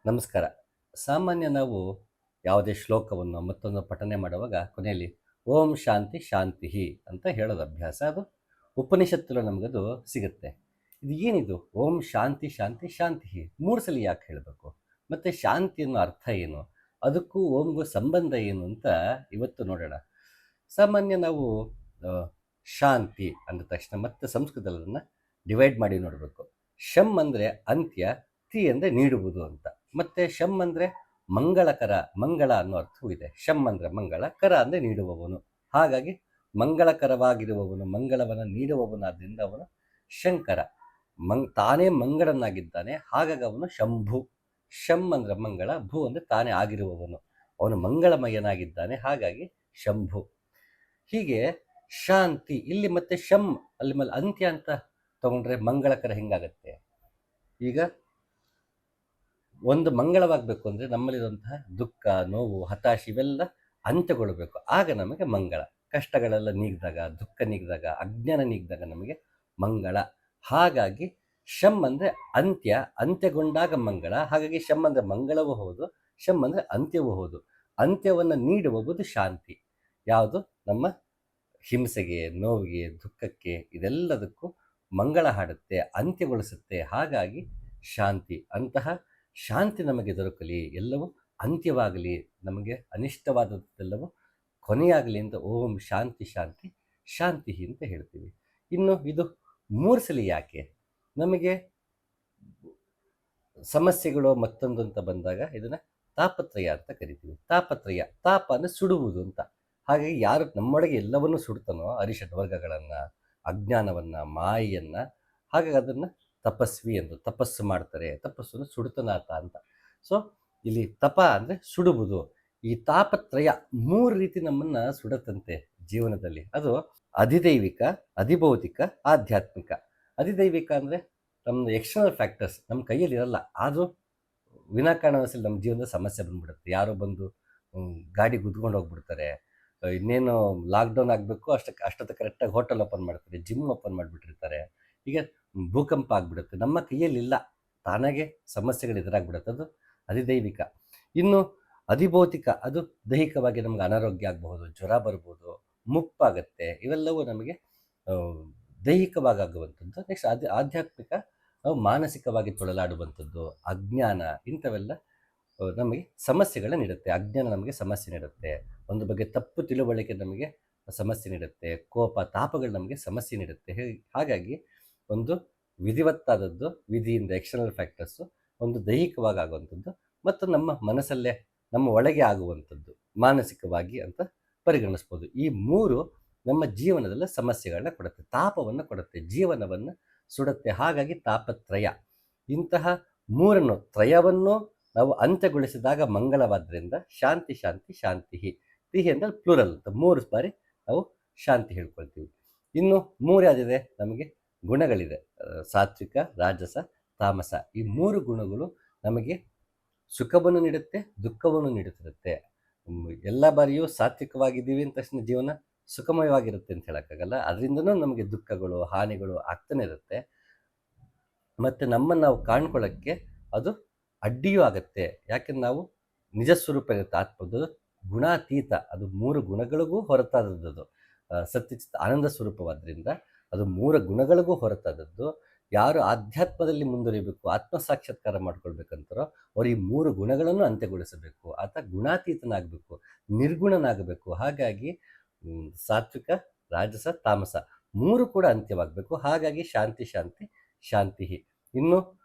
ನಮಸ್ಕಾರ. ಸಾಮಾನ್ಯ ನಾವು ಯಾವುದೇ ಶ್ಲೋಕವನ್ನು ಮತ್ತೊಂದು ಪಠನೆ ಮಾಡುವಾಗ ಕೊನೆಯಲ್ಲಿ ಓಂ ಶಾಂತಿ ಶಾಂತಿಹಿ ಅಂತ ಹೇಳೋದು ಅಭ್ಯಾಸ. ಅದು ಉಪನಿಷತ್ತುಗಳು ನಮಗದು ಸಿಗುತ್ತೆ. ಇದು ಏನಿದು ಓಂ ಶಾಂತಿ ಶಾಂತಿ ಶಾಂತಿಹಿ 3 ಸಲ ಯಾಕೆ ಹೇಳಬೇಕು? ಮತ್ತು ಶಾಂತಿ ಅನ್ನೋ ಅರ್ಥ ಏನು? ಅದಕ್ಕೂ ಓಂಗೂ ಸಂಬಂಧ ಏನು ಅಂತ ಇವತ್ತು ನೋಡೋಣ. ಸಾಮಾನ್ಯ ನಾವು ಆ, ಶಾಂತಿ ಅಂದ ತಕ್ಷಣ ಮತ್ತೆ ಸಂಸ್ಕೃತದಲ್ಲಿ ಅದನ್ನು ಡಿವೈಡ್ ಮಾಡಿ ನೋಡಬೇಕು. ಶಂ ಅಂದರೆ ಅಂತ್ಯ, ತಿ ಅಂದರೆ ನೀಡುವುದು ಅಂತ. ಮತ್ತೆ ಶಂ ಅಂದರೆ ಮಂಗಳಕರ, ಮಂಗಳ ಅನ್ನೋ ಅರ್ಥವೂ ಇದೆ. ಶಂ ಅಂದರೆ ಮಂಗಳ, ಕರ ಅಂದರೆ ನೀಡುವವನು. ಹಾಗಾಗಿ ಮಂಗಳಕರವಾಗಿರುವವನು, ಮಂಗಳವನ್ನು ನೀಡುವವನಾದ್ದರಿಂದ ಅವನು ಶಂಕರ. ತಾನೇ ಮಂಗಳನಾಗಿದ್ದಾನೆ, ಹಾಗಾಗಿ ಅವನು ಶಂಭು. ಶಂ ಅಂದರೆ ಮಂಗಳ, ಭೂ ಅಂದರೆ ತಾನೇ ಆಗಿರುವವನು, ಅವನು ಮಂಗಳಮಯನಾಗಿದ್ದಾನೆ, ಹಾಗಾಗಿ ಶಂಭು. ಹೀಗೆ ಶಾಂತಿ ಇಲ್ಲಿ ಮತ್ತೆ ಶಂ ಅಲ್ಲಿ ಮೇಲೆ ಅಂತ್ಯ ಅಂತ ತಗೊಂಡ್ರೆ ಮಂಗಳಕರ ಹೆಂಗಾಗತ್ತೆ? ಈಗ ಒಂದು ಮಂಗಳವಾಗಬೇಕು ಅಂದರೆ ನಮ್ಮಲ್ಲಿರುವಂತಹ ದುಃಖ, ನೋವು, ಹತಾಶೆ ಇವೆಲ್ಲ ಅಂತ್ಯಗೊಳ್ಳಬೇಕು. ಆಗ ನಮಗೆ ಮಂಗಳ. ಕಷ್ಟಗಳೆಲ್ಲ ನೀಗಿದಾಗ, ದುಃಖ ನೀಗಿದಾಗ, ಅಜ್ಞಾನ ನೀಗಿದಾಗ ನಮಗೆ ಮಂಗಳ. ಹಾಗಾಗಿ ಶಂ ಅಂದರೆ ಅಂತ್ಯ, ಅಂತ್ಯಗೊಂಡಾಗ ಮಂಗಳ. ಹಾಗಾಗಿ ಶಂ ಅಂದರೆ ಮಂಗಳವೂ ಹೌದು, ಶಂ ಅಂದರೆ ಅಂತ್ಯವೂ ಹೌದು. ಅಂತ್ಯವನ್ನು ನೀಡುವುದು ಶಾಂತಿ. ಯಾವುದು? ನಮ್ಮ ಹಿಂಸೆಗೆ, ನೋವಿಗೆ, ದುಃಖಕ್ಕೆ, ಇದೆಲ್ಲದಕ್ಕೂ ಮಂಗಳ ಹಾಡುತ್ತೆ, ಅಂತ್ಯಗೊಳಿಸುತ್ತೆ. ಹಾಗಾಗಿ ಶಾಂತಿ. ಅಂತಹ ಶಾಂತಿ ನಮಗೆ ದೊರಕಲಿ, ಎಲ್ಲವೂ ಅಂತ್ಯವಾಗಲಿ, ನಮಗೆ ಅನಿಷ್ಟವಾದದ್ದೆಲ್ಲವೂ ಕೊನೆಯಾಗಲಿ ಅಂತ ಓಂ ಶಾಂತಿ ಶಾಂತಿ ಶಾಂತಿ ಅಂತ ಹೇಳ್ತೀವಿ. ಇನ್ನು ಇದು 3 ಸಲ ಯಾಕೆ? ನಮಗೆ ಸಮಸ್ಯೆಗಳು ಮತ್ತೊಂದು ಅಂತ ಬಂದಾಗ ಇದನ್ನು ತಾಪತ್ರಯ ಅಂತ ಕರಿತೀವಿ. ತಾಪತ್ರಯ, ತಾಪ ಅಂದರೆ ಸುಡುವುದು ಅಂತ. ಹಾಗಾಗಿ ಯಾರು ನಮ್ಮೊಳಗೆ ಎಲ್ಲವನ್ನೂ ಸುಡ್ತಾನೋ, ಅರಿಷಡ್ ವರ್ಗಗಳನ್ನು, ಅಜ್ಞಾನವನ್ನು, ಮಾಯೆಯನ್ನು, ಹಾಗಾಗಿ ಅದನ್ನು ತಪಸ್ವಿ ಎಂದು ತಪಸ್ಸು ಮಾಡ್ತಾರೆ. ತಪಸ್ಸನ್ನು ಸುಡುತನಾಥ ಅಂತ. ಸೊ ಇಲ್ಲಿ ತಪ ಅಂದರೆ ಸುಡುವುದು. ಈ ತಾಪತ್ರಯ 3 ರೀತಿ ನಮ್ಮನ್ನು ಸುಡತಂತೆ ಜೀವನದಲ್ಲಿ. ಅದು ಅಧಿದೈವಿಕ, ಅಧಿಭೌತಿಕ, ಆಧ್ಯಾತ್ಮಿಕ. ಅಧಿದೈವಿಕ ಅಂದರೆ ನಮ್ಮ ಎಕ್ಸ್ಟರ್ನಲ್ ಫ್ಯಾಕ್ಟರ್ಸ್ ನಮ್ಮ ಕೈಯಲ್ಲಿ ಇರಲ್ಲ, ಆದರೂ ವಿನಾಕಾರಣವಶಾತ್ ನಮ್ಮ ಜೀವನದ ಸಮಸ್ಯೆ ಬಂದ್ಬಿಡುತ್ತೆ. ಯಾರೋ ಬಂದು ಗಾಡಿ ಗುದ್ಕೊಂಡು ಹೋಗ್ಬಿಡ್ತಾರೆ. ಇನ್ನೇನು ಲಾಕ್ಡೌನ್ ಆಗಬೇಕು ಅಷ್ಟೊತ್ತು ಕರೆಕ್ಟಾಗಿ ಹೋಟೆಲ್ ಓಪನ್ ಮಾಡ್ತಾರೆ, ಜಿಮ್ ಓಪನ್ ಮಾಡಿಬಿಟ್ಟಿರ್ತಾರೆ. ಈಗ ಭೂಕಂಪ ಆಗಿಬಿಡುತ್ತೆ. ನಮ್ಮ ಕೈಯಲ್ಲಿಲ್ಲ, ತಾನಾಗೆ ಸಮಸ್ಯೆಗಳು ಎದುರಾಗ್ಬಿಡುತ್ತೆ. ಅದು ಅಧಿದೈವಿಕ. ಇನ್ನು ಅಧಿಭೌತಿಕ, ಅದು ದೈಹಿಕವಾಗಿ ನಮ್ಗೆ ಅನಾರೋಗ್ಯ ಆಗಬಹುದು, ಜ್ವರ ಬರ್ಬೋದು, ಮುಪ್ಪಾಗತ್ತೆ. ಇವೆಲ್ಲವೂ ನಮಗೆ ದೈಹಿಕವಾಗಿ ಆಗುವಂಥದ್ದು. ನೆಕ್ಸ್ಟ್ ಆಧ್ಯಾತ್ಮಿಕ, ಮಾನಸಿಕವಾಗಿ ತೊಳಲಾಡುವಂಥದ್ದು, ಅಜ್ಞಾನ, ಇಂಥವೆಲ್ಲ ನಮಗೆ ಸಮಸ್ಯೆಗಳನ್ನ ನೀಡುತ್ತೆ. ಅಜ್ಞಾನ ನಮಗೆ ಸಮಸ್ಯೆ ನೀಡುತ್ತೆ, ಒಂದು ಬಗ್ಗೆ ತಪ್ಪು ತಿಳುವಳಿಕೆ ನಮಗೆ ಸಮಸ್ಯೆ ನೀಡುತ್ತೆ, ಕೋಪ ತಾಪಗಳು ನಮಗೆ ಸಮಸ್ಯೆ ನೀಡುತ್ತೆ. ಹಾಗಾಗಿ ಒಂದು ವಿಧಿವತ್ತಾದದ್ದು, ವಿಧಿಯಿಂದ ಎಕ್ಸ್ಟರ್ನಲ್ ಫ್ಯಾಕ್ಟರ್ಸು, ಒಂದು ದೈಹಿಕವಾಗಿ ಆಗುವಂಥದ್ದು, ಮತ್ತು ನಮ್ಮ ಮನಸ್ಸಲ್ಲೇ ನಮ್ಮ ಒಳಗೆ ಆಗುವಂಥದ್ದು ಮಾನಸಿಕವಾಗಿ ಅಂತ ಪರಿಗಣಿಸ್ಬೋದು. ಈ 3 ನಮ್ಮ ಜೀವನದಲ್ಲಿ ಸಮಸ್ಯೆಗಳನ್ನ ಕೊಡುತ್ತೆ, ತಾಪವನ್ನು ಕೊಡುತ್ತೆ, ಜೀವನವನ್ನು ಸುಡುತ್ತೆ. ಹಾಗಾಗಿ ತಾಪತ್ರಯ. ಇಂತಹ 3 ತ್ರಯವನ್ನು ನಾವು ಅಂತ್ಯಗೊಳಿಸಿದಾಗ ಮಂಗಳವಾದ್ರಿಂದ ಶಾಂತಿ ಶಾಂತಿ ಶಾಂತಿ. ತಿಹಿ ಅಂದರೆ ಪ್ಲೂರಲ್ ಅಂತ 3 ಬಾರಿ ನಾವು ಶಾಂತಿ ಹೇಳ್ಕೊಳ್ತೀವಿ. ಇನ್ನು 3 ಯಾವುದಿದೆ? ನಮಗೆ ಗುಣಗಳಿದೆ, ಸಾತ್ವಿಕ, ರಾಜಸ, ತಾಮಸ. ಈ 3 ಗುಣಗಳು ನಮಗೆ ಸುಖವನ್ನು ನೀಡುತ್ತೆ, ದುಃಖವನ್ನು ನೀಡುತ್ತಿರುತ್ತೆ. ಎಲ್ಲ ಬಾರಿಯೂ ಸಾತ್ವಿಕವಾಗಿದ್ದೀವಿ ಅಂತ ತಕ್ಷಣ ಜೀವನ ಸುಖಮಯವಾಗಿರುತ್ತೆ ಅಂತ ಹೇಳೋಕ್ಕಾಗಲ್ಲ. ಅದರಿಂದನೂ ನಮಗೆ ದುಃಖಗಳು, ಹಾನಿಗಳು ಆಗ್ತಾನೆ ಇರುತ್ತೆ. ಮತ್ತು ನಮ್ಮನ್ನು ನಾವು ಕಾಣ್ಕೊಳ್ಳೋಕ್ಕೆ ಅದು ಅಡ್ಡಿಯೂ ಆಗುತ್ತೆ. ಯಾಕೆಂದ್ರೆ ನಾವು ನಿಜ ಸ್ವರೂಪ ಇರುತ್ತೆ ಆತ್ಮದ್ದು, ಗುಣಾತೀತ. ಅದು 3 ಗುಣಗಳಿಗೂ ಹೊರತಾದದ್ದು. ಸತ್ಯಚಿತ್ತ ಆನಂದ ಸ್ವರೂಪವಾದ್ರಿಂದ ಅದು 3 ಗುಣಗಳಿಗೂ ಹೊರತಾದದ್ದು. ಯಾರು ಆಧ್ಯಾತ್ಮದಲ್ಲಿ ಮುಂದುವರಿಬೇಕು, ಆತ್ಮ ಸಾಕ್ಷಾತ್ಕಾರ ಮಾಡ್ಕೊಳ್ಬೇಕಂತಾರೋ ಅವ್ರು ಈ 3 ಗುಣಗಳನ್ನು ಅಂತ್ಯಗೊಳಿಸಬೇಕು. ಆತ ಗುಣಾತೀತನಾಗಬೇಕು, ನಿರ್ಗುಣನಾಗಬೇಕು. ಹಾಗಾಗಿ ಸಾತ್ವಿಕ, ರಾಜಸ, ತಾಮಸ 3 ಕೂಡ ಅಂತ್ಯವಾಗಬೇಕು. ಹಾಗಾಗಿ ಶಾಂತಿ ಶಾಂತಿ ಶಾಂತಿ. ಇನ್ನು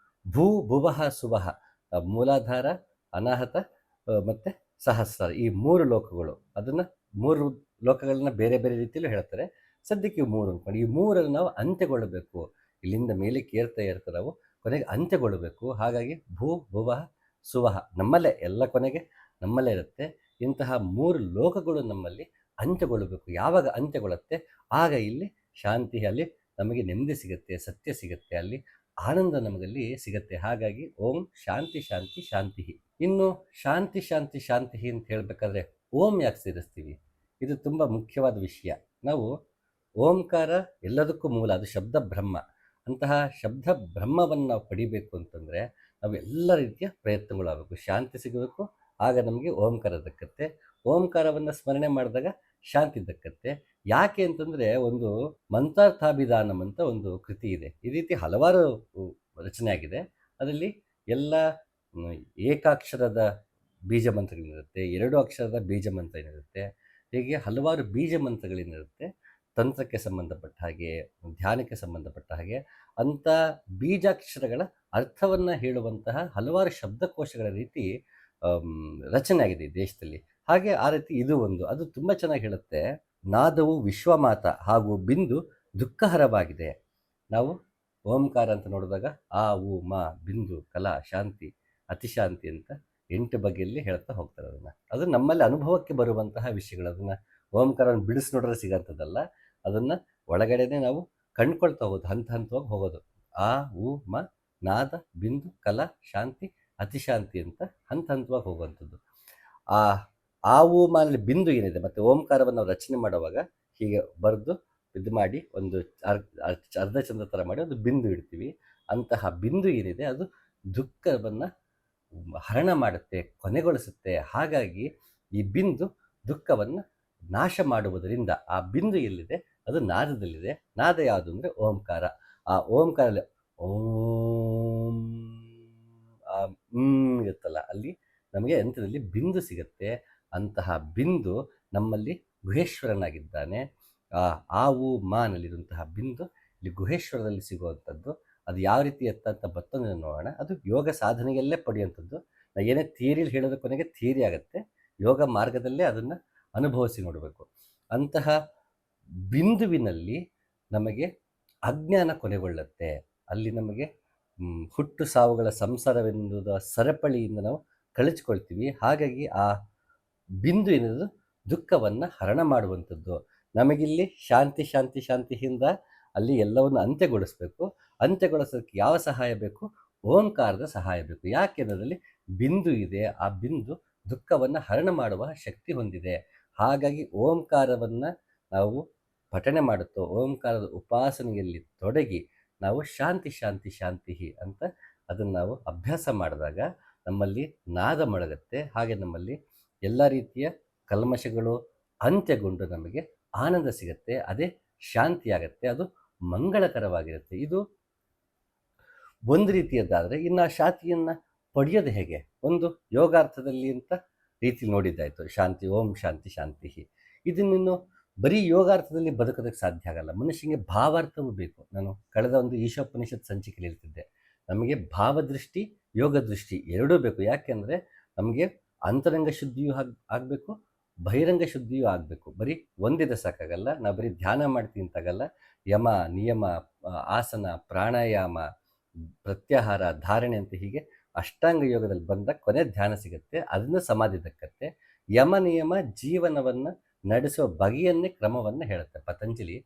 ಭೂ ಭುವಃ ಸುವಃ, ಮೂಲಾಧಾರ, ಅನಾಹತ ಮತ್ತು ಸಹಸ್ರ, ಈ 3 ಲೋಕಗಳು. ಅದನ್ನು 3 ಲೋಕಗಳನ್ನ ಬೇರೆ ಬೇರೆ ರೀತಿಯಲ್ಲೂ ಹೇಳ್ತಾರೆ. ಸದ್ಯಕ್ಕೆ ಇವು 3 ಅಂದ್ಕೊಂಡು ಈ 3 ನಾವು ಅಂತ್ಯಗೊಳ್ಳಬೇಕು. ಇಲ್ಲಿಂದ ಮೇಲಕ್ಕೆ ಏರ್ತಾ ನಾವು ಕೊನೆಗೆ ಅಂತ್ಯಗೊಳ್ಳಬೇಕು. ಹಾಗಾಗಿ ಭೂ ಭುವಃ ಸುವಃ ನಮ್ಮಲ್ಲೇ, ಎಲ್ಲ ಕೊನೆಗೆ ನಮ್ಮಲ್ಲೇ ಇರುತ್ತೆ. ಇಂತಹ 3 ಲೋಕಗಳು ನಮ್ಮಲ್ಲಿ ಅಂತ್ಯಗೊಳ್ಳಬೇಕು. ಯಾವಾಗ ಅಂತ್ಯಗೊಳ್ಳುತ್ತೆ ಆಗ ಇಲ್ಲಿ ಶಾಂತಿ, ಅಲ್ಲಿ ನಮಗೆ ನೆಮ್ಮದಿ ಸಿಗುತ್ತೆ, ಸತ್ಯ ಸಿಗುತ್ತೆ, ಅಲ್ಲಿ ಆನಂದ ನಮಗಲ್ಲಿ ಸಿಗುತ್ತೆ. ಹಾಗಾಗಿ ಓಂ ಶಾಂತಿ ಶಾಂತಿ ಶಾಂತಿ. ಇನ್ನು ಶಾಂತಿ ಶಾಂತಿ ಶಾಂತಿ ಅಂತ ಹೇಳಬೇಕಾದ್ರೆ ಓಂ ಯಾಕೆ ಸೇರಿಸ್ತೀವಿ? ಇದು ತುಂಬ ಮುಖ್ಯವಾದ ವಿಷಯ. ನಾವು ಓಂಕಾರ ಎಲ್ಲದಕ್ಕೂ ಮೂಲ, ಅದು ಶಬ್ದ ಬ್ರಹ್ಮ. ಅಂತಹ ಶಬ್ದ ಬ್ರಹ್ಮವನ್ನು ನಾವು ಪಡಿಬೇಕು ಅಂತಂದರೆ ನಾವು ಎಲ್ಲ ರೀತಿಯ ಪ್ರಯತ್ನಗಳಾಗಬೇಕು, ಶಾಂತಿ ಸಿಗಬೇಕು. ಆಗ ನಮಗೆ ಓಂಕಾರ ದಕ್ಕತ್ತೆ. ಓಂಕಾರವನ್ನು ಸ್ಮರಣೆ ಮಾಡಿದಾಗ ಶಾಂತಿ ದಕ್ಕತ್ತೆ. ಯಾಕೆ ಅಂತಂದರೆ, ಒಂದು ಮಂತ್ರಾರ್ಥಾಭಿಧಾನಂ ಅಂತ ಒಂದು ಕೃತಿ ಇದೆ. ಈ ರೀತಿ ಹಲವಾರು ರಚನೆ ಆಗಿದೆ. ಅದರಲ್ಲಿ ಎಲ್ಲ ಏಕಾಕ್ಷರದ ಬೀಜ ಮಂತ್ರಗಳೇನಿರುತ್ತೆ, 2 ಅಕ್ಷರದ ಬೀಜ ಮಂತ್ರ ಏನಿರುತ್ತೆ, ಹೀಗೆ ಹಲವಾರು ಬೀಜ ಮಂತ್ರಗಳೇನಿರುತ್ತೆ, ತಂತ್ರಕ್ಕೆ ಸಂಬಂಧಪಟ್ಟ ಹಾಗೆ, ಧ್ಯಾನಕ್ಕೆ ಸಂಬಂಧಪಟ್ಟ ಹಾಗೆ, ಅಂಥ ಬೀಜಾಕ್ಷರಗಳ ಅರ್ಥವನ್ನು ಹೇಳುವಂತಹ ಹಲವಾರು ಶಬ್ದಕೋಶಗಳ ರೀತಿ ರಚನೆ ಆಗಿದೆ ಈ ದೇಶದಲ್ಲಿ. ಹಾಗೆ ಆ ರೀತಿ ಇದು ಒಂದು, ಅದು ತುಂಬ ಚೆನ್ನಾಗಿ ಹೇಳುತ್ತೆ. ನಾದವು ವಿಶ್ವಮಾತ ಹಾಗೂ ಬಿಂದು ದುಃಖಹರವಾಗಿದೆ. ನಾವು ಓಂಕಾರ ಅಂತ ನೋಡಿದಾಗ ಆ, ಉ, ಮ, ಬಿಂದು, ಕಲಾ, ಶಾಂತಿ, ಅತಿಶಾಂತಿ ಅಂತ 8 ಬಗೆಯಲ್ಲಿ ಹೇಳ್ತಾ ಹೋಗ್ತಾರೆ. ಅದು ನಮ್ಮಲ್ಲಿ ಅನುಭವಕ್ಕೆ ಬರುವಂತಹ ವಿಷಯಗಳು. ಅದನ್ನು ಓಂಕಾರವನ್ನು ಬಿಡಿಸಿ ನೋಡ್ರೆ ಸಿಗೋಂಥದ್ದಲ್ಲ. ಅದನ್ನು ಒಳಗಡೆನೆ ನಾವು ಕಂಡ್ಕೊಳ್ತಾ ಹೋಗೋದು, ಹಂತ ಹಂತವಾಗಿ ಹೋಗೋದು. ಆ, ಉ, ಮ, ನಾದ, ಬಿಂದು, ಕಲಾ, ಶಾಂತಿ, ಅತಿಶಾಂತಿ ಅಂತ ಹಂತ ಹಂತವಾಗಿ ಹೋಗುವಂಥದ್ದು. ಆ ಉ ಮಾನಲ್ಲಿ ಬಿಂದು ಏನಿದೆ, ಮತ್ತು ಓಂಕಾರವನ್ನು ನಾವು ರಚನೆ ಮಾಡುವಾಗ ಹೀಗೆ ಬರೆದು ಇದು ಮಾಡಿ ಒಂದು ಅರ್ಧ ಚಂದ್ರ ಥರ ಮಾಡಿ ಒಂದು ಬಿಂದು ಇಡ್ತೀವಿ. ಅಂತಹ ಬಿಂದು ಏನಿದೆ ಅದು ದುಃಖವನ್ನು ಹರಣ ಮಾಡುತ್ತೆ, ಕೊನೆಗೊಳಿಸುತ್ತೆ. ಹಾಗಾಗಿ ಈ ಬಿಂದು ದುಃಖವನ್ನು ನಾಶ ಮಾಡುವುದರಿಂದ, ಆ ಬಿಂದು ಎಲ್ಲಿದೆ ಅದು ನಾದದಲ್ಲಿದೆ. ನಾದ ಯಾವುದು ಅಂದರೆ ಓಂಕಾರ. ಆ ಓಂಕಾರಲ್ಲಿ ಓಂ ಇರುತ್ತಲ್ಲ, ಅಲ್ಲಿ ನಮಗೆ ಅಂತ್ಯದಲ್ಲಿ ಬಿಂದು ಸಿಗುತ್ತೆ. ಅಂತಹ ಬಿಂದು ನಮ್ಮಲ್ಲಿ ಗುಹೇಶ್ವರನಾಗಿದ್ದಾನೆ. ಆ ಉ ಮಾನಲ್ಲಿರುವಂತಹ ಬಿಂದು ಇಲ್ಲಿ ಗುಹೇಶ್ವರದಲ್ಲಿ ಸಿಗುವಂಥದ್ದು. ಅದು ಯಾವ ರೀತಿ ಅಂತ ಮತ್ತೊಂದು ನೋಡೋಣ. ಅದು ಯೋಗ ಸಾಧನೆಯಲ್ಲೇ ಪಡೆಯುವಂಥದ್ದು. ನಾವು ಏನೇ ಥಿಯರಿಲಿ ಹೇಳೋದ್ರ ಕೊನೆಗೆ ಥಿಯರಿ ಆಗುತ್ತೆ, ಯೋಗ ಮಾರ್ಗದಲ್ಲೇ ಅದನ್ನು ಅನುಭವಿಸಿ ನೋಡಬೇಕು. ಅಂತಹ ಬಿಂದುವಿನಲ್ಲಿ ನಮಗೆ ಅಜ್ಞಾನ ಕೊನೆಗೊಳ್ಳುತ್ತೆ. ಅಲ್ಲಿ ನಮಗೆ ಹುಟ್ಟು ಸಾವುಗಳ ಸಂಸಾರವೆನ್ನುವುದ ಸರಪಳಿಯಿಂದ ನಾವು ಕಳಚಿಕೊಳ್ತೀವಿ. ಹಾಗಾಗಿ ಆ ಬಿಂದು ಏನಿದೆ ದುಃಖವನ್ನು ಹರಣ ಮಾಡುವಂಥದ್ದು. ನಮಗಿಲ್ಲಿ ಶಾಂತಿ ಶಾಂತಿ ಶಾಂತಿಯಿಂದ ಅಲ್ಲಿ ಎಲ್ಲವನ್ನು ಅಂತ್ಯಗೊಳಿಸಬೇಕು. ಅಂತ್ಯಗೊಳಿಸೋದಕ್ಕೆ ಯಾವ ಸಹಾಯ ಬೇಕು? ಓಂಕಾರದ ಸಹಾಯ ಬೇಕು. ಯಾಕೆಂದರೆ ಬಿಂದು ಇದೆ, ಆ ಬಿಂದು ದುಃಖವನ್ನು ಹರಣ ಮಾಡುವ ಶಕ್ತಿ ಹೊಂದಿದೆ. ಹಾಗಾಗಿ ಓಂಕಾರವನ್ನು ನಾವು ಪಠನೆ ಮಾಡುತ್ತೋ, ಓಂಕಾರದ ಉಪಾಸನೆಯಲ್ಲಿ ತೊಡಗಿ ನಾವು ಶಾಂತಿ ಶಾಂತಿ ಶಾಂತಿ ಅಂತ ಅದನ್ನು ನಾವು ಅಭ್ಯಾಸ ಮಾಡಿದಾಗ ನಮ್ಮಲ್ಲಿ ನಾದ ಮೊಳಗುತ್ತೆ. ಹಾಗೆ ನಮ್ಮಲ್ಲಿ ಎಲ್ಲ ರೀತಿಯ ಕಲ್ಮಶಗಳು ಅಂತ್ಯಗೊಂಡು ನಮಗೆ ಆನಂದ ಸಿಗುತ್ತೆ. ಅದೇ ಶಾಂತಿಯಾಗತ್ತೆ, ಅದು ಮಂಗಳಕರವಾಗಿರುತ್ತೆ. ಇದು ಒಂದು ರೀತಿಯದ್ದಾದರೆ, ಇನ್ನು ಆ ಶಾಂತಿಯನ್ನು ಪಡೆಯೋದು ಹೇಗೆ? ಒಂದು ಯೋಗಾರ್ಥದಲ್ಲಿ ಅಂತ ರೀತಿ ನೋಡಿದ್ದಾಯಿತು, ಶಾಂತಿ, ಓಂ ಶಾಂತಿ ಶಾಂತಿ. ಇದನ್ನಿನ್ನು ಬರೀ ಯೋಗಾರ್ಥದಲ್ಲಿ ಬದುಕೋದಕ್ಕೆ ಸಾಧ್ಯ ಆಗಲ್ಲ. ಮನುಷ್ಯನಿಗೆ ಭಾವಾರ್ಥವೂ ಬೇಕು. ನಾನು ಕಳೆದ ಒಂದು ಈಶೋಪನಿಷತ್ ಸಂಚಿಕೆಯಲ್ಲಿ ಹೇಳ್ತಿದ್ದೆ, ನಮಗೆ ಭಾವದೃಷ್ಟಿ, ಯೋಗ ದೃಷ್ಟಿ ಎರಡೂ ಬೇಕು. ಯಾಕೆಂದರೆ ನಮಗೆ ಅಂತರಂಗ ಶುದ್ಧಿಯೂ ಆಗಬೇಕು, ಬಹಿರಂಗ ಶುದ್ಧಿಯೂ ಆಗಬೇಕು. ಬರೀ ಒಂದಿದೆ ಸಾಕಾಗಲ್ಲ. ನಾವು ಬರೀ ಧ್ಯಾನ ಮಾಡ್ತೀವಿ ಅಂತಾಗಲ್ಲ. ಯಮ, ನಿಯಮ, ಆಸನ, ಪ್ರಾಣಾಯಾಮ, ಪ್ರತ್ಯಾಹಾರ, ಧಾರಣೆ ಅಂತ ಹೀಗೆ ಅಷ್ಟಾಂಗ ಯೋಗದಲ್ಲಿ ಬಂದಾಗ ಕೊನೆ ಧ್ಯಾನ ಸಿಗುತ್ತೆ, ಅದನ್ನು ಸಮಾಧಿ ದಕ್ಕತ್ತೆ. ಯಮ ನಿಯಮ ಜೀವನವನ್ನು ನಡೆಸುವ ಬಗೆಯನ್ನೇ, ಕ್ರಮವನ್ನು ಹೇಳುತ್ತೆ ಪತಂಜಲಿ.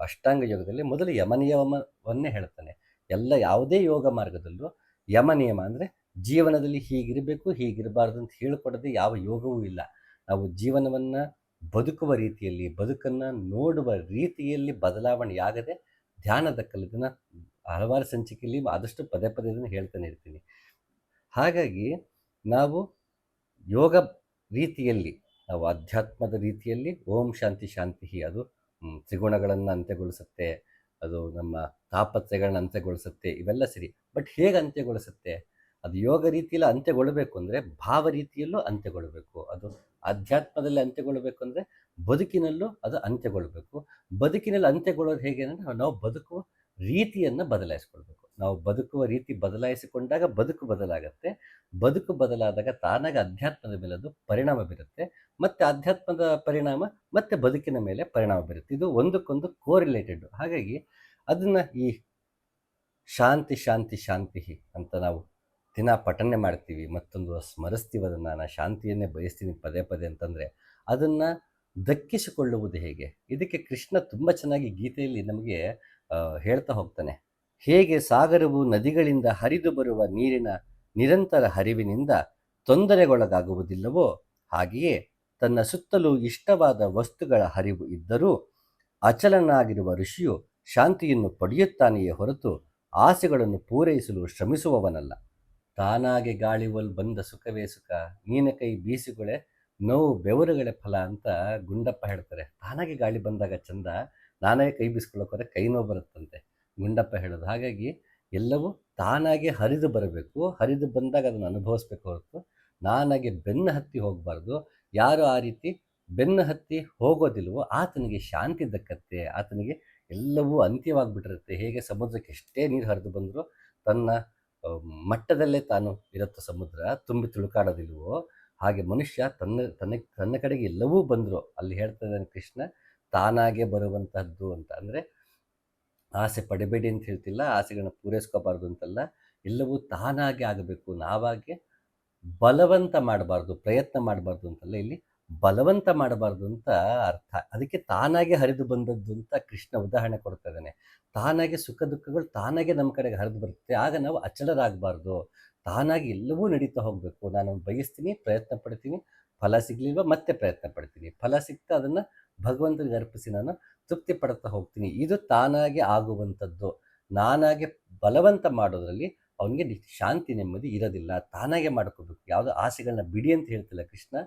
ಅಷ್ಟಾಂಗ ಯೋಗದಲ್ಲಿ ಮೊದಲು ಯಮ ನಿಯಮವನ್ನೇ ಹೇಳ್ತಾನೆ. ಯಾವುದೇ ಯೋಗ ಮಾರ್ಗದಲ್ಲೂ ಯಮ ನಿಯಮ ಅಂದರೆ ಜೀವನದಲ್ಲಿ ಹೀಗಿರಬೇಕು, ಹೀಗಿರಬಾರ್ದು ಅಂತ ಹೇಳಿಕೊಡೋದು ಯಾವ ಯೋಗವೂ ಇಲ್ಲ. ನಾವು ಜೀವನವನ್ನು ಬದುಕುವ ರೀತಿಯಲ್ಲಿ, ಬದುಕನ್ನು ನೋಡುವ ರೀತಿಯಲ್ಲಿ ಬದಲಾವಣೆಯಾಗದೆ ಧ್ಯಾನ ದಕ್ಕಲ್ಲ. ಇದನ್ನು ಹಲವಾರು ಸಂಚಿಕೆಯಲ್ಲಿ ಆದಷ್ಟು ಪದೇ ಪದೇ ಇದನ್ನು ಹೇಳ್ತಾನೆ ಇರ್ತೀನಿ. ಹಾಗಾಗಿ ನಾವು ಯೋಗ ರೀತಿಯಲ್ಲಿ, ನಾವು ಅಧ್ಯಾತ್ಮದ ರೀತಿಯಲ್ಲಿ ಓಂ ಶಾಂತಿ ಶಾಂತಿ, ಅದು ತ್ರಿಗುಣಗಳನ್ನು ಅಂತ್ಯಗೊಳಿಸುತ್ತೆ, ಅದು ನಮ್ಮ ತಾಪತ್ರಯಗಳನ್ನ ಅಂತ್ಯಗೊಳಿಸುತ್ತೆ, ಇವೆಲ್ಲ ಸರಿ. ಬಟ್ ಹೇಗೆ ಅಂತ್ಯಗೊಳಿಸುತ್ತೆ? ಅದು ಯೋಗ ರೀತಿಯಲ್ಲಿ ಅಂತ್ಯಗೊಳ್ಳಬೇಕು ಅಂದರೆ ಭಾವ ರೀತಿಯಲ್ಲೂ ಅಂತ್ಯಗೊಳ್ಳಬೇಕು. ಅದು ಅಧ್ಯಾತ್ಮದಲ್ಲಿ ಅಂತ್ಯಗೊಳ್ಳಬೇಕು ಅಂದರೆ ಬದುಕಿನಲ್ಲೂ ಅದು ಅಂತ್ಯಗೊಳ್ಳಬೇಕು. ಬದುಕಿನಲ್ಲಿ ಅಂತ್ಯಗೊಳ್ಳೋದು ಹೇಗೆ ಅಂದರೆ ನಾವು ಬದುಕುವ ರೀತಿಯನ್ನು ಬದಲಾಯಿಸ್ಕೊಳ್ಬೇಕು. ನಾವು ಬದುಕುವ ರೀತಿ ಬದಲಾಯಿಸಿಕೊಂಡಾಗ ಬದುಕು ಬದಲಾಗತ್ತೆ. ಬದುಕು ಬದಲಾದಾಗ ತಾನಾಗ ಅಧ್ಯಾತ್ಮದ ಮೇಲೆ ಅದು ಪರಿಣಾಮ ಬೀರುತ್ತೆ. ಮತ್ತು ಅಧ್ಯಾತ್ಮದ ಪರಿಣಾಮ ಮತ್ತು ಬದುಕಿನ ಮೇಲೆ ಪರಿಣಾಮ ಬೀರುತ್ತೆ. ಇದು ಒಂದಕ್ಕೊಂದು ಕೋರಿಲೇಟೆಡ್. ಹಾಗಾಗಿ ಅದನ್ನು ಈ ಶಾಂತಿ ಶಾಂತಿ ಶಾಂತಿ ಅಂತ ನಾವು ದಿನ ಪಠನೆ ಮಾಡ್ತೀವಿ, ಮತ್ತೊಂದು ಸ್ಮರಿಸ್ತೀವಿ. ಅದನ್ನು ನಾನು ಶಾಂತಿಯನ್ನೇ ಬಯಸ್ತೀನಿ ಪದೇ ಪದೇ ಅಂತಂದರೆ ಅದನ್ನು ದಕ್ಕಿಸಿಕೊಳ್ಳುವುದು ಹೇಗೆ? ಇದಕ್ಕೆ ಕೃಷ್ಣ ತುಂಬ ಚೆನ್ನಾಗಿ ಗೀತೆಯಲ್ಲಿ ನಮಗೆ ಹೇಳ್ತಾ ಹೋಗ್ತಾನೆ. ಹೇಗೆ ಸಾಗರವು ನದಿಗಳಿಂದ ಹರಿದು ಬರುವ ನೀರಿನ ನಿರಂತರ ಹರಿವಿನಿಂದ ತೊಂದರೆಗೊಳಗಾಗುವುದಿಲ್ಲವೋ, ಹಾಗೆಯೇ ತನ್ನ ಸುತ್ತಲೂ ಇಷ್ಟವಾದ ವಸ್ತುಗಳ ಹರಿವು ಇದ್ದರೂ ಅಚಲನಾಗಿರುವ ಋಷಿಯು ಶಾಂತಿಯನ್ನು ಪಡೆಯುತ್ತಾನೆಯೇ ಹೊರತು ಆಸೆಗಳನ್ನು ಪೂರೈಸಲು ಶ್ರಮಿಸುವವನಲ್ಲ. ತಾನಾಗೆ ಗಾಳಿವಲ್ ಬಂದ ಸುಖವೇ ಸುಖ, ನೀನ ಕೈ ಬೀಸಿಗೊಳೆ ನೋವು ಬೆವರುಗಳೇ ಫಲ ಅಂತ ಗುಂಡಪ್ಪ ಹೇಳ್ತಾರೆ. ತಾನಾಗೆ ಗಾಳಿ ಬಂದಾಗ ಚಂದ, ನಾನೇ ಕೈ ಬೀಸ್ಕೊಳ್ಳೋಕೆ ಕೈ ನೋವು ಬರುತ್ತಂತೆ ಗುಂಡಪ್ಪ ಹೇಳೋದು. ಹಾಗಾಗಿ ಎಲ್ಲವೂ ತಾನಾಗೆ ಹರಿದು ಬರಬೇಕು, ಹರಿದು ಬಂದಾಗ ಅದನ್ನು ಅನುಭವಿಸ್ಬೇಕು ಹೊರತು ನಾನಾಗೆ ಬೆನ್ನು ಹತ್ತಿ ಹೋಗಬಾರ್ದು. ಯಾರು ಆ ರೀತಿ ಬೆನ್ನು ಹತ್ತಿ ಹೋಗೋದಿಲ್ವೋ ಆತನಿಗೆ ಶಾಂತಿ ದಕ್ಕತ್ತೆ, ಆತನಿಗೆ ಎಲ್ಲವೂ ಅಂತ್ಯವಾಗಿಬಿಟ್ಟಿರುತ್ತೆ. ಹೇಗೆ ಸಮುದ್ರಕ್ಕೆ ಎಷ್ಟೇ ನೀರು ಹರಿದು ಬಂದರೂ ತನ್ನ ಮಟ್ಟದಲ್ಲೇ ತಾನು ಇರುತ್ತೆ ಸಮುದ್ರ, ತುಂಬಿ ತುಳುಕಾಡೋದಿಲ್ವೋ ಹಾಗೆ ಮನುಷ್ಯ ತನ್ನ ಕಡೆಗೆ ಎಲ್ಲವೂ ಬಂದರು ಅಲ್ಲಿ ಹೇಳ್ತಾ ಇದ್ದಾನೆ ಕೃಷ್ಣ, ತಾನಾಗೆ ಬರುವಂತಹದ್ದು ಅಂತ. ಅಂದರೆ ಆಸೆ ಪಡಬೇಡಿ ಅಂತ ಹೇಳ್ತಿಲ್ಲ, ಆಸೆಗಳನ್ನ ಪೂರೈಸ್ಕೋಬಾರ್ದು ಅಂತಲ್ಲ, ಎಲ್ಲವೂ ತಾನಾಗೆ ಆಗಬೇಕು, ನಾವಾಗೆ ಬಲವಂತ ಮಾಡಬಾರ್ದು, ಪ್ರಯತ್ನ ಮಾಡಬಾರ್ದು ಅಂತಲ್ಲ, ಇಲ್ಲಿ ಬಲವಂತ ಮಾಡಬಾರ್ದು ಅಂತ ಅರ್ಥ. ಅದಕ್ಕೆ ತಾನಾಗೆ ಹರಿದು ಬಂದದ್ದು ಅಂತ ಕೃಷ್ಣ ಉದಾಹರಣೆ ಕೊಡ್ತಾ ಇದ್ದಾನೆ. ತಾನಾಗೆ ಸುಖ ದುಃಖಗಳು ತಾನಾಗೆ ನಮ್ಮ ಕಡೆಗೆ ಹರಿದು ಬರುತ್ತೆ, ಆಗ ನಾವು ಅಚಲರಾಗಬಾರ್ದು, ತಾನಾಗಿ ಎಲ್ಲವೂ ನಡೀತಾ ಹೋಗಬೇಕು. ನಾನು ಬಯಸ್ತೀನಿ, ಪ್ರಯತ್ನ ಪಡ್ತೀನಿ, ಫಲ ಸಿಗಲಿಲ್ವ ಮತ್ತೆ ಪ್ರಯತ್ನ ಪಡ್ತೀನಿ, ಫಲ ಸಿಗ್ತಾ ಅದನ್ನು ಭಗವಂತನಿಗೆ ಅರ್ಪಿಸಿ ನಾನು ತೃಪ್ತಿ ಪಡ್ತಾ ಹೋಗ್ತೀನಿ. ಇದು ತಾನಾಗೆ ಆಗುವಂಥದ್ದು. ನಾನಾಗೆ ಬಲವಂತ ಮಾಡೋದ್ರಲ್ಲಿ ಅವನಿಗೆ ಶಾಂತಿ ನೆಮ್ಮದಿ ಇರೋದಿಲ್ಲ. ತಾನಾಗೆ ಮಾಡ್ಕೋಬೇಕು, ಯಾವುದೋ ಆಸೆಗಳನ್ನ ಬಿಡಿ ಅಂತ ಹೇಳ್ತಿಲ್ಲ ಕೃಷ್ಣ,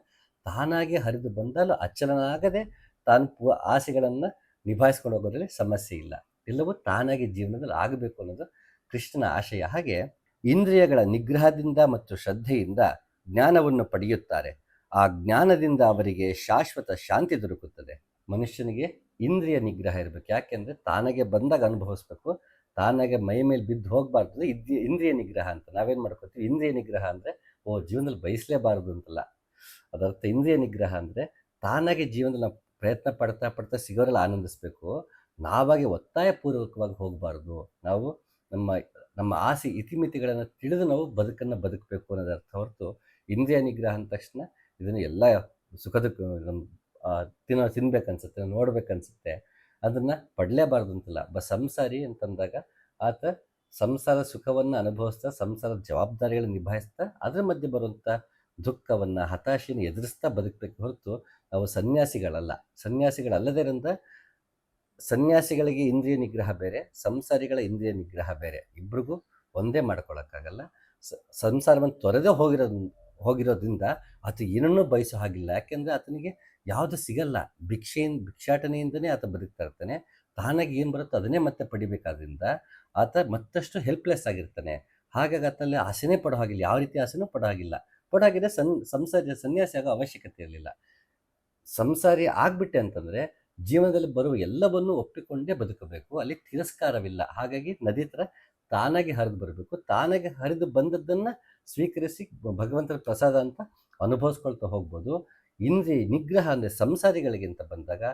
ತಾನಾಗೆ ಹರಿದು ಬಂದಲು ಅಚ್ಚಲನಾಗದೆ ತಾನು ಆಸೆಗಳನ್ನು ನಿಭಾಯಿಸ್ಕೊಂಡು ಹೋಗೋದ್ರಲ್ಲಿ ಸಮಸ್ಯೆ ಇಲ್ಲ. ಎಲ್ಲವೂ ತಾನಾಗಿ ಜೀವನದಲ್ಲಿ ಆಗಬೇಕು ಅನ್ನೋದು ಕೃಷ್ಣನ ಆಶಯ. ಹಾಗೆ ಇಂದ್ರಿಯಗಳ ನಿಗ್ರಹದಿಂದ ಮತ್ತು ಶ್ರದ್ಧೆಯಿಂದ ಜ್ಞಾನವನ್ನು ಪಡೆಯುತ್ತಾರೆ. ಆ ಜ್ಞಾನದಿಂದ ಅವರಿಗೆ ಶಾಶ್ವತ ಶಾಂತಿ ದೊರಕುತ್ತದೆ. ಮನುಷ್ಯನಿಗೆ ಇಂದ್ರಿಯ ನಿಗ್ರಹ ಇರಬೇಕು, ಯಾಕೆಂದರೆ ತಾನಾಗೆ ಬಂದಾಗ ಅನುಭವಿಸ್ಬೇಕು, ತಾನಾಗೆ ಮೈ ಮೇಲೆ ಬಿದ್ದು ಹೋಗಬಾರ್ದು. ಇಂದ್ರಿಯ ನಿಗ್ರಹ ಅಂತ ನಾವೇನು ಮಾಡ್ಕೊತೀವಿ, ಇಂದ್ರಿಯ ನಿಗ್ರಹ ಅಂದರೆ ಜೀವನದಲ್ಲಿ ಬಯಸಲೇಬಾರದು ಅಂತಲ್ಲ, ಅದರ್ಥ ಇಂದ್ರಿಯ ನಿಗ್ರಹ ಅಂದರೆ ತಾನಾಗೆ ಜೀವನದಲ್ಲಿ ನಾವು ಪ್ರಯತ್ನ ಪಡ್ತಾ ಸಿಗೋರೆಲ್ಲ ಆನಂದಿಸ್ಬೇಕು, ನಾವಾಗೆ ಒತ್ತಾಯಪೂರ್ವಕವಾಗಿ ಹೋಗಬಾರ್ದು. ನಾವು ನಮ್ಮ ಆಸೆ ಇತಿಮಿತಿಗಳನ್ನು ತಿಳಿದು ನಾವು ಬದುಕಬೇಕು ಅನ್ನೋದು ಅರ್ಥ ಹೊರತು ಇಂದ್ರಿಯ ನಿಗ್ರಹ ಅಂದ ತಕ್ಷಣ ಇದನ್ನು ಎಲ್ಲ ತಿನ್ಬೇಕನ್ಸುತ್ತೆ, ನೋಡ್ಬೇಕನ್ಸುತ್ತೆ, ಅದನ್ನು ಪಡಲೇಬಾರ್ದು ಅಂತಲ್ಲ. ಸಂಸಾರಿ ಅಂತಂದಾಗ ಆತ ಸಂಸಾರ ಸುಖವನ್ನು ಅನುಭವಿಸ್ತಾ, ಸಂಸಾರದ ಜವಾಬ್ದಾರಿಗಳನ್ನು ನಿಭಾಯಿಸ್ತಾ, ಅದರ ಮಧ್ಯೆ ಬರುವಂಥ ದುಃಖವನ್ನು ಹತಾಶೆಯನ್ನು ಎದುರಿಸ್ತಾ ಬದುಕಬೇಕು ಹೊರತು ನಾವು ಸನ್ಯಾಸಿಗಳಲ್ಲದೇರಿಂದ ಸನ್ಯಾಸಿಗಳಿಗೆ ಇಂದ್ರಿಯ ನಿಗ್ರಹ ಬೇರೆ, ಸಂಸಾರಿಗಳ ಇಂದ್ರಿಯ ನಿಗ್ರಹ ಬೇರೆ, ಇಬ್ರಿಗೂ ಒಂದೇ ಮಾಡ್ಕೊಳಕ್ಕಾಗಲ್ಲ. ಸಂಸಾರವನ್ನು ತೊರೆದೇ ಹೋಗಿರೋದ್ರಿಂದ ಆತ ಏನನ್ನೂ ಬಯಸೋ ಹಾಗಿಲ್ಲ, ಯಾಕೆಂದರೆ ಆತನಿಗೆ ಯಾವುದು ಸಿಗಲ್ಲ, ಭಿಕ್ಷಾಟನೆಯಿಂದನೇ ಆತ ಬದುಕ್ತಾ ಇರ್ತಾನೆ. ತಾನಾಗಿ ಏನು ಬರುತ್ತೋ ಅದನ್ನೇ ಮತ್ತೆ ಪಡಿಬೇಕಾದ್ರಿಂದ ಆತ ಮತ್ತಷ್ಟು ಹೆಲ್ಪ್ಲೆಸ್ ಆಗಿರ್ತಾನೆ. ಹಾಗಾಗಿ ಆತಲ್ಲಿ ಆಸೆನೇ ಪಡೋ ಹಾಗಿಲ್ಲ, ಯಾವ ರೀತಿ ಆಸೆನೂ ಪಡೋ ಹಾಗಿಲ್ಲ. ಪಡೋ ಹಾಗಿದ್ರೆ ಸನ್ಯಾಸಿ ಆಗೋ ಅವಶ್ಯಕತೆ ಇರಲಿಲ್ಲ. ಸಂಸಾರಿ ಆಗ್ಬಿಟ್ಟೆ ಅಂತಂದರೆ ಜೀವನದಲ್ಲಿ ಬರುವ ಎಲ್ಲವನ್ನೂ ಒಪ್ಪಿಕೊಂಡೇ ಬದುಕಬೇಕು, ಅಲ್ಲಿ ತಿರಸ್ಕಾರವಿಲ್ಲ. ಹಾಗಾಗಿ ನದಿ ಥರ ತಾನಾಗಿ ಹರಿದು ಬರಬೇಕು, ತಾನಾಗಿ ಹರಿದು ಬಂದದ್ದನ್ನು ಸ್ವೀಕರಿಸಿ ಭಗವಂತನ ಪ್ರಸಾದ ಅಂತ ಅನುಭವಿಸ್ಕೊಳ್ತಾ ಹೋಗ್ಬೋದು. ಇಂದ್ರಿಯ ನಿಗ್ರಹ ಅಂದರೆ ಸಂಸಾರಿಗಳಿಗೆ ಅಂತ ಬಂದಾಗ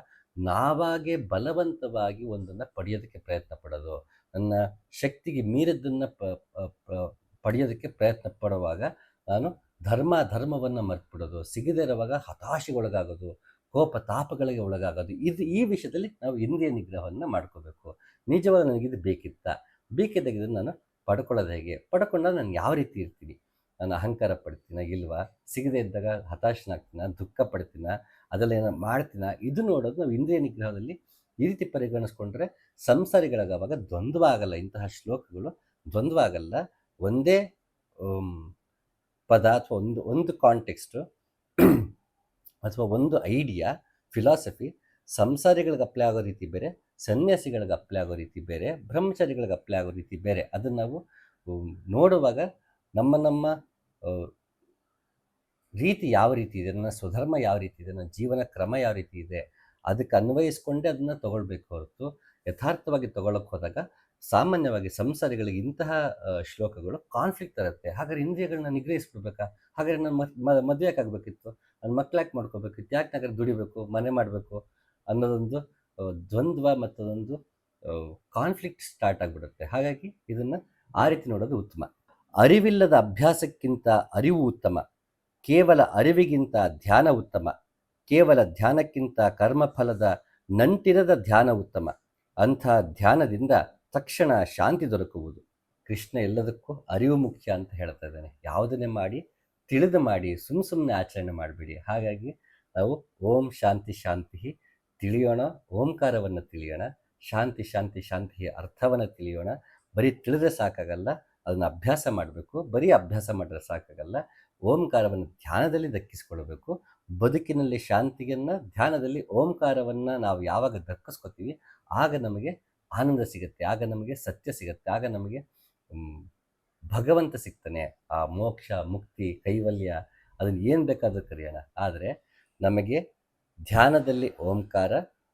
ನಾವಾಗೆ ಬಲವಂತವಾಗಿ ಒಂದನ್ನು ಪಡೆಯೋದಕ್ಕೆ ಪ್ರಯತ್ನ ಪಡೋದು, ನನ್ನ ಶಕ್ತಿಗೆ ಮೀರಿದ್ದನ್ನು ಪಡೆಯೋದಕ್ಕೆ ಪ್ರಯತ್ನ ಪಡುವಾಗ ನಾನು ಧರ್ಮವನ್ನು ಮರೆತುಬಿಡೋದು, ಸಿಗದೇ ಇರುವಾಗ ಹತಾಶೆಗೊಳಗಾಗೋದು, ಕೋಪ ತಾಪಗಳಿಗೆ ಒಳಗಾಗೋದು, ಈ ವಿಷಯದಲ್ಲಿ ನಾವು ಇಂದ್ರಿಯ ನಿಗ್ರಹವನ್ನು ಮಾಡ್ಕೋಬೇಕು. ನಿಜವಾದ ನನಗಿದು ಬೇಕಿದ್ದಾಗ ಇದನ್ನು ನಾನು ಪಡ್ಕೊಳ್ಳೋದು ಹೇಗೆ, ಪಡ್ಕೊಂಡಾಗ ನಾನು ಯಾವ ರೀತಿ ಇರ್ತೀನಿ, ನಾನು ಅಹಂಕಾರ ಪಡ್ತೀನ ಇಲ್ವಾ, ಸಿಗದೇ ಇದ್ದಾಗ ಹತಾಶನಾಗ್ತೀನ, ದುಃಖ ಪಡ್ತೀನ, ಅದೆಲ್ಲ ಏನೋ ಮಾಡ್ತೀನ, ಇದು ನೋಡೋದು ನಾವು ಇಂದ್ರಿಯ ನಿಗ್ರಹದಲ್ಲಿ ಈ ರೀತಿ ಪರಿಗಣಿಸ್ಕೊಂಡ್ರೆ ಸಂಸಾರಿಗಳಾಗವಾಗ ದ್ವಂದ್ವ ಆಗಲ್ಲ. ಇಂತಹ ಶ್ಲೋಕಗಳು ದ್ವಂದ್ವ ಆಗಲ್ಲ, ಒಂದೇ ಪದ ಅಥವಾ ಒಂದು ಕಾಂಟೆಕ್ಸ್ಟು ಅಥವಾ ಒಂದು ಐಡಿಯಾ ಫಿಲಾಸಫಿ ಸಂಸಾರಿಗಳಿಗೆ ಅಪ್ಲೈ ಆಗೋ ರೀತಿ ಬೇರೆ, ಸನ್ಯಾಸಿಗಳಿಗೆ ಅಪ್ಲೈ ಆಗೋ ರೀತಿ ಬೇರೆ, ಬ್ರಹ್ಮಚಾರಿಗಳಿಗೆ ಅಪ್ಲೈ ಆಗೋ ರೀತಿ ಬೇರೆ. ಅದನ್ನು ನಾವು ನೋಡುವಾಗ ನಮ್ಮ ರೀತಿ ಯಾವ ರೀತಿ ಇದೆ, ನನ್ನ ಸ್ವಧರ್ಮ ಯಾವ ರೀತಿ ಇದೆ, ನನ್ನ ಜೀವನ ಕ್ರಮ ಯಾವ ರೀತಿ ಇದೆ, ಅದಕ್ಕೆ ಅನ್ವಯಿಸ್ಕೊಂಡೇ ಅದನ್ನು ತಗೊಳ್ಬೇಕು ಹೊರತು ಯಥಾರ್ಥವಾಗಿ ತಗೊಳ್ಳೋಕೆ ಹೋದಾಗ ಸಾಮಾನ್ಯವಾಗಿ ಸಂಸಾರಿಗಳಿಗೆ ಇಂತಹ ಶ್ಲೋಕಗಳು ಕಾನ್ಫ್ಲಿಕ್ಟ್ ತರುತ್ತೆ. ಹಾಗಾದ್ರೆ ಇಂದ್ರಿಯಗಳನ್ನ ನಿಗ್ರಹಿಸ್ಬಿಡ್ಬೇಕಾ, ಹಾಗಾದ್ರೆ ನಾನು ಮದುವೆ ಯಾಕಾಗಬೇಕಿತ್ತು, ನನ್ನ ಮಕ್ಳು ಮಾಡ್ಕೋಬೇಕಿತ್ತು, ಯಾಕೆ ನಾಗಾದ್ರೆ ದುಡಿಬೇಕು, ಮನೆ ಮಾಡಬೇಕು ಅನ್ನೋದೊಂದು ದ್ವಂದ್ವ ಮತ್ತದೊಂದು ಕಾನ್ಫ್ಲಿಕ್ಟ್ ಸ್ಟಾರ್ಟ್ ಆಗಿಬಿಡುತ್ತೆ. ಹಾಗಾಗಿ ಇದನ್ನು ಆ ರೀತಿ ನೋಡೋದು ಉತ್ತಮ. ಅರಿವಿಲ್ಲದ ಅಭ್ಯಾಸಕ್ಕಿಂತ ಅರಿವು ಉತ್ತಮ, ಕೇವಲ ಅರಿವಿಗಿಂತ ಧ್ಯಾನ ಉತ್ತಮ, ಕೇವಲ ಧ್ಯಾನಕ್ಕಿಂತ ಕರ್ಮಫಲದ ನಂಟಿರದ ಧ್ಯಾನ ಉತ್ತಮ, ಅಂಥ ಧ್ಯಾನದಿಂದ ತಕ್ಷಣ ಶಾಂತಿ ದೊರಕುವುದು. ಕೃಷ್ಣ ಎಲ್ಲದಕ್ಕೂ ಅರಿವು ಮುಖ್ಯ ಅಂತ ಹೇಳ್ತಾ ಇದ್ದಾನೆ. ಯಾವುದನ್ನೇ ಮಾಡಿ ತಿಳಿದು ಮಾಡಿ, ಸುಮ್ಮನೆ ಆಚರಣೆ ಮಾಡಬೇಡಿ. ಹಾಗಾಗಿ ನಾವು ಓಂ ಶಾಂತಿ ಶಾಂತಿ ತಿಳಿಯೋಣ, ಓಂಕಾರವನ್ನು ತಿಳಿಯೋಣ, ಶಾಂತಿ ಶಾಂತಿ ಶಾಂತಿ ಅರ್ಥವನ್ನು ತಿಳಿಯೋಣ. ಬರೀ ತಿಳಿದ್ರೆ ಸಾಕಾಗಲ್ಲ, ಅದನ್ನು ಅಭ್ಯಾಸ ಮಾಡಬೇಕು. ಬರೀ ಅಭ್ಯಾಸ ಮಾಡಿದ್ರೆ ಸಾಕಾಗಲ್ಲ. ಓಂಕಾರವನ್ನು ಧ್ಯಾನದಲ್ಲಿ ದಕ್ಕಿಸ್ಕೊಳ್ಬೇಕು. ಬದುಕಿನಲ್ಲಿ ಶಾಂತಿಯನ್ನು ಧ್ಯಾನದಲ್ಲಿ ಓಂಕಾರವನ್ನು ನಾವು ಯಾವಾಗ ದಕ್ಕಿಸ್ಕೊತೀವಿ ಆಗ ನಮಗೆ ಆನಂದ ಸಿಗುತ್ತೆ, ಆಗ ನಮಗೆ ಸತ್ಯ ಸಿಗುತ್ತೆ, ಆಗ ನಮಗೆ ಭಗವಂತ ಸಿಗ್ತಾನೆ. ಆ ಮೋಕ್ಷ, ಮುಕ್ತಿ, ಕೈವಲ್ಯ ಅದನ್ನು ಏನು ಬೇಕಾದರೂ ಕರೆಯೋಣ. ಆದರೆ ನಮಗೆ ಧ್ಯಾನದಲ್ಲಿ ಓಂಕಾರ,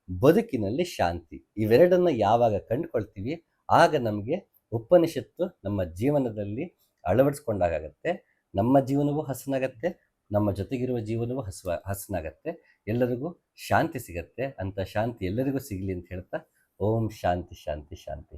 ಬದುಕಿನಲ್ಲಿ ಶಾಂತಿ, ಇವೆರಡನ್ನು ಯಾವಾಗ ಕಂಡುಕೊಳ್ತೀವಿ ಆಗ ನಮಗೆ ಉಪನಿಷತ್ತು ನಮ್ಮ ಜೀವನದಲ್ಲಿ ಅಳವಡಿಸ್ಕೊಂಡಾಗತ್ತೆ. ನಮ್ಮ ಜೀವನವೂ ಹಸನಾಗತ್ತೆ, ನಮ್ಮ ಜೊತೆಗಿರುವ ಜೀವನವೂ ಹಸನಾಗತ್ತೆ, ಎಲ್ಲರಿಗೂ ಶಾಂತಿ ಸಿಗತ್ತೆ. ಅಂತ ಶಾಂತಿ ಎಲ್ಲರಿಗೂ ಸಿಗಲಿ ಅಂತ ಹೇಳ್ತಾ, ಓಂ ಶಾಂತಿ ಶಾಂತಿ ಶಾಂತಿ.